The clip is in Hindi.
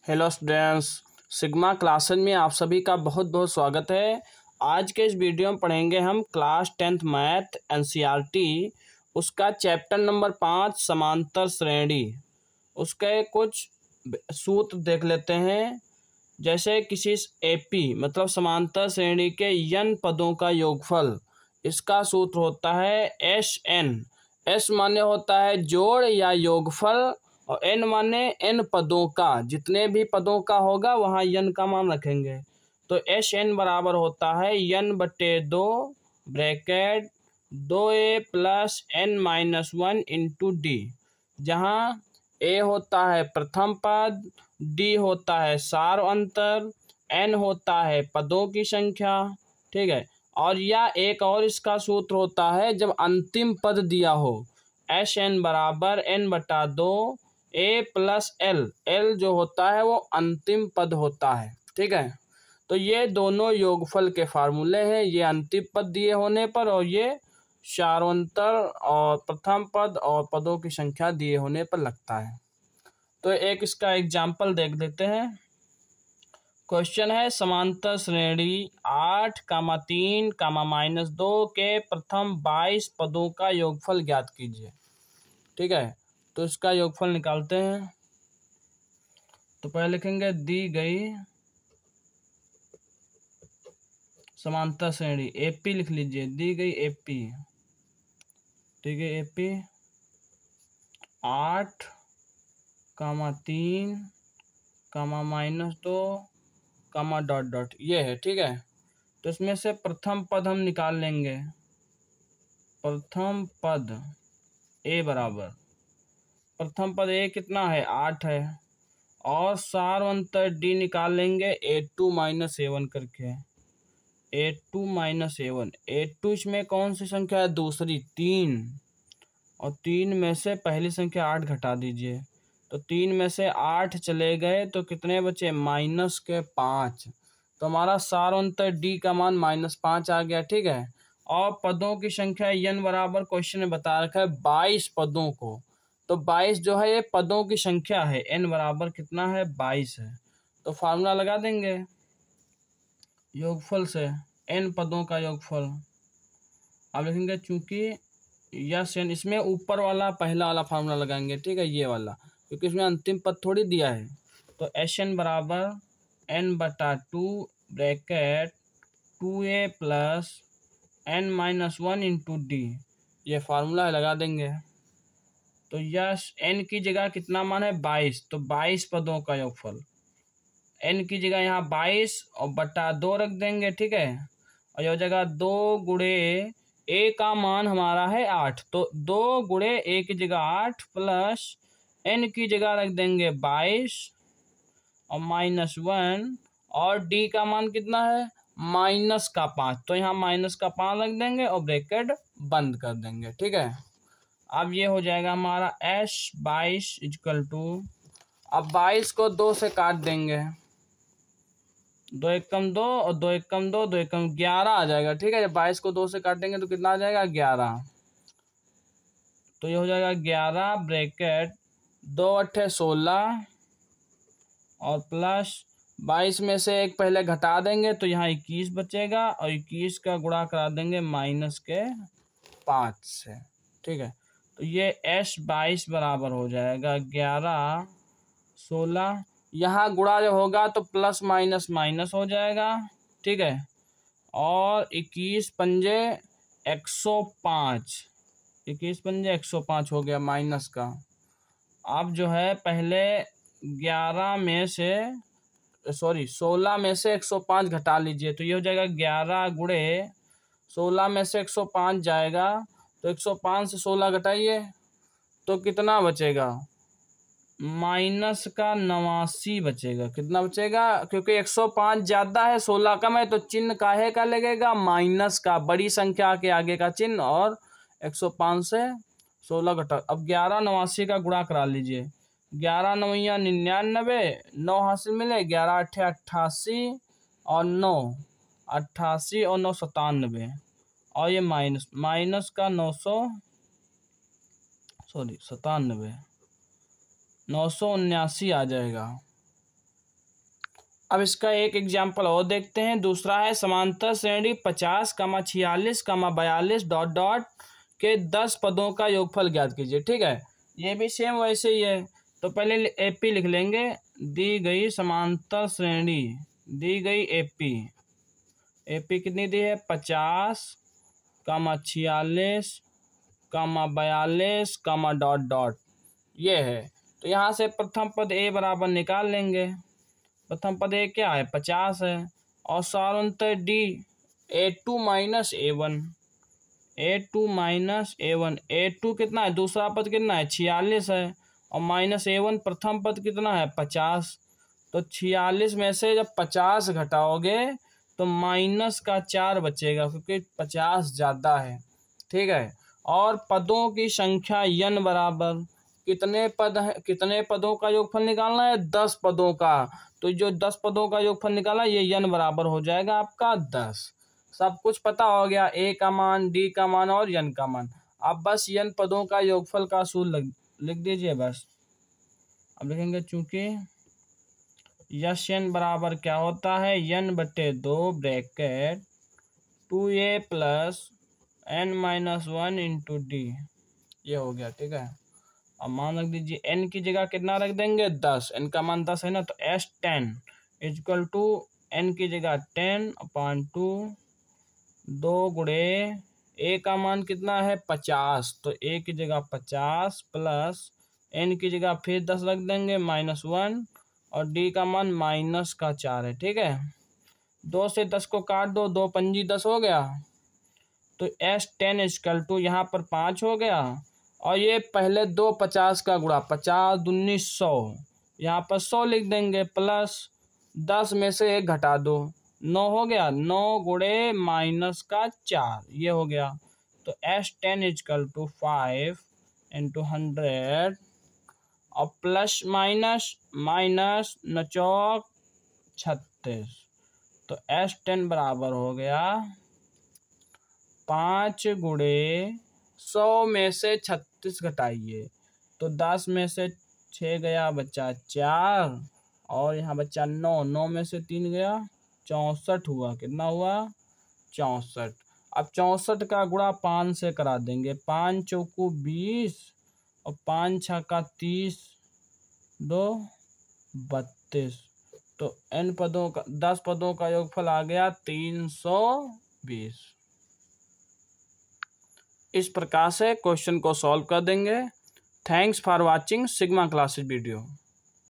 हेलो स्टूडेंट्स, सिग्मा क्लासेज में आप सभी का बहुत बहुत स्वागत है। आज के इस वीडियो में पढ़ेंगे हम क्लास 10th मैथ एनसीईआरटी उसका चैप्टर नंबर 5 समांतर श्रेणी। उसके कुछ सूत्र देख लेते हैं। जैसे किसी एपी मतलब समांतर श्रेणी के n पदों का योगफल, इसका सूत्र होता है एस एन। एस माने होता है जोड़ या योगफल और n माने n पदों का, जितने भी पदों का होगा वहाँ n का मान रखेंगे। तो एस एन बराबर होता है n/2 bracket 2a plus n-1 into D, जहाँ a होता है प्रथम पद, d होता है सार अंतर, n होता है पदों की संख्या। ठीक है, और या एक और इसका सूत्र होता है जब अंतिम पद दिया हो, एस एन बराबर n/2 a plus L. L जो होता है वो अंतिम पद होता है। ठीक है, तो ये दोनों योगफल के फार्मूले हैं। ये अंतिम पद दिए होने पर और ये सारांतर और प्रथम पद और पदों की संख्या दिए होने पर लगता है। तो एक इसका एग्जाम्पल देख लेते हैं। क्वेश्चन है समांतर श्रेणी 8,3,-2 के प्रथम 22 पदों का योगफल ज्ञात कीजिए। ठीक है, तो इसका योगफल निकालते हैं। तो पहले लिखेंगे दी गई समांतर श्रेणी एपी लिख लीजिए, दी गई एपी। ठीक है, एपी 8,3,-2, ये है। ठीक है, तो इसमें से प्रथम पद हम निकाल लेंगे। प्रथम पद ए बराबर, प्रथम पद ए कितना है 8 है, और सार अंतर डी निकाल लेंगे A2 - A1 करके। A2 - A1, A2 इसमें कौन सी संख्या है? दूसरी 3, और 3 में से पहली संख्या 8 घटा दीजिए, तो 3 में से 8 चले गए तो कितने बचे? -5। तो हमारा सार अंतर डी का मान -5 आ गया। ठीक है, और पदों की संख्या n बराबर क्वेश्चन में बता रखा है 22 पदों को, तो 22 जो है ये पदों की संख्या है, n बराबर कितना है? 22 है। तो फार्मूला लगा देंगे योगफल से, n पदों का योगफल। अब लिखेंगे चूंकि यस एन, इसमें ऊपर वाला पहला वाला फार्मूला लगाएंगे। ठीक है, ये वाला, क्योंकि इसमें अंतिम पद थोड़ी दिया है। तो एस एन बराबर n/2 bracket 2a plus n-1 into D, ये फार्मूला लगा देंगे। तो यस n की जगह कितना मान है? 22, तो 22 पदों का योगफल। n की जगह यहाँ 22 और बटा 2 रख देंगे। ठीक है, और यह जगह 2 गुणे a का मान हमारा है 8, तो 2 गुणे a की जगह 8 प्लस n की जगह रख देंगे 22 और -1, और d का मान कितना है? -5, तो यहाँ -5 रख देंगे और ब्रैकेट बंद कर देंगे। ठीक है, अब ये हो जाएगा हमारा S22 इक्वल टू, अब 22 को 2 से काट देंगे, 2 एकम 2 और 2 एकम 2, 2 एकम 11 आ जाएगा। ठीक है, जब 22 को 2 से काटेंगे तो कितना आ जाएगा? 11। तो ये हो जाएगा 11 ब्रैकेट 2 × 16 और प्लस 22 में से एक पहले घटा देंगे तो यहाँ 21 बचेगा, और 21 का गुणा करा देंगे -5 से। ठीक है, तो ये S22 बराबर हो जाएगा 11 16, यहाँ गुणा जो होगा तो प्लस माइनस माइनस हो जाएगा। ठीक है, और 21 पंजे 105, 21 पंजे 105 हो गया माइनस का। अब जो है पहले 11 में से 16 में से 105 घटा लीजिए, तो ये हो जाएगा 11 गुणे 16 में से 105 जाएगा, तो 105 से 16 घटाइए तो कितना बचेगा? -89 बचेगा। कितना बचेगा? क्योंकि 105 ज़्यादा है 16 कम है, तो चिन्ह काहे का लगेगा? माइनस का, बड़ी संख्या के आगे का चिन्ह, और 105 से 16 घटा। अब 11 का गुणा करा लीजिए, 11 9 99, 9 हासिल मिले, 11 8 88 और 9 88 और 9 97, और ये माइनस का 979 आ जाएगा। अब इसका एक एग्जाम्पल और देखते हैं। दूसरा है समांतर श्रेणी 50, 46, 42 डॉट डॉट के 10 पदों का योगफल ज्ञात कीजिए। ठीक है, ये भी सेम वैसे ही है। तो पहले एपी लिख लेंगे। दी गई समांतर श्रेणी, दी गई एपी कितनी दी है? 50, 46, 42, डॉट डॉट ये है। तो यहाँ से प्रथम पद ए बराबर निकाल लेंगे। प्रथम पद ए क्या है? 50 है। और सारांतर D A2 minus A1, A2 minus A1, A2 कितना है? दूसरा पद कितना है? 46 है। और माइनस A1 प्रथम पद कितना है? 50। तो 46 में से जब 50 घटाओगे तो माइनस का 4 बचेगा, क्योंकि 50 ज़्यादा है। ठीक है, और पदों की संख्या n बराबर कितने पद है? कितने पदों का योगफल निकालना है? 10 पदों का। तो जो 10 पदों का योगफल निकाला, ये n बराबर हो जाएगा आपका 10। सब कुछ पता हो गया, a का मान, d का मान और n का मान। अब बस n पदों का योगफल का सूत्र लिख दीजिए बस। अब लिखेंगे चूंकि यश n बराबर क्या होता है? n/2 bracket 2a plus n-1 into D. ये हो गया। ठीक है, अब मान रख दीजिए n की जगह कितना रख देंगे? 10। n का मान 10 है ना, तो S10 इक्वल टू n की जगह 10/2 2 गुणे a का मान कितना है? 50। तो a की जगह 50 प्लस n की जगह फिर 10 रख देंगे -1 और d का मान -4 है। ठीक है, 2 से 10 को काट दो, 2 पंजी 10 हो गया। तो S10 इक्वल टू यहाँ पर 5 हो गया। और ये पहले 2 50 का गुणा, 50 दूनी 100, यहाँ पर 100 लिख देंगे प्लस 10 में से 1 घटा दो, 9 हो गया। 9 गुणे -4 ये हो गया। तो S10 इक्वल टू 5 इंटू 100 और प्लस माइनस माइनस 36। तो S10 बराबर हो गया 5 गुणे 100 में से 36 घटाइए, तो 10 में से 6 गया, बचा 4 और यहाँ बचा 9। 9 में से 3 गया, 64 हुआ। कितना हुआ? 64। अब 64 का गुणा 5 से करा देंगे। 5 चौकू 20 और 5 छक्का 30, 2 32। तो n पदों का 10 पदों का योगफल आ गया 320। इस प्रकार से क्वेश्चन को सॉल्व कर देंगे। Thanks for watching sigma classes video.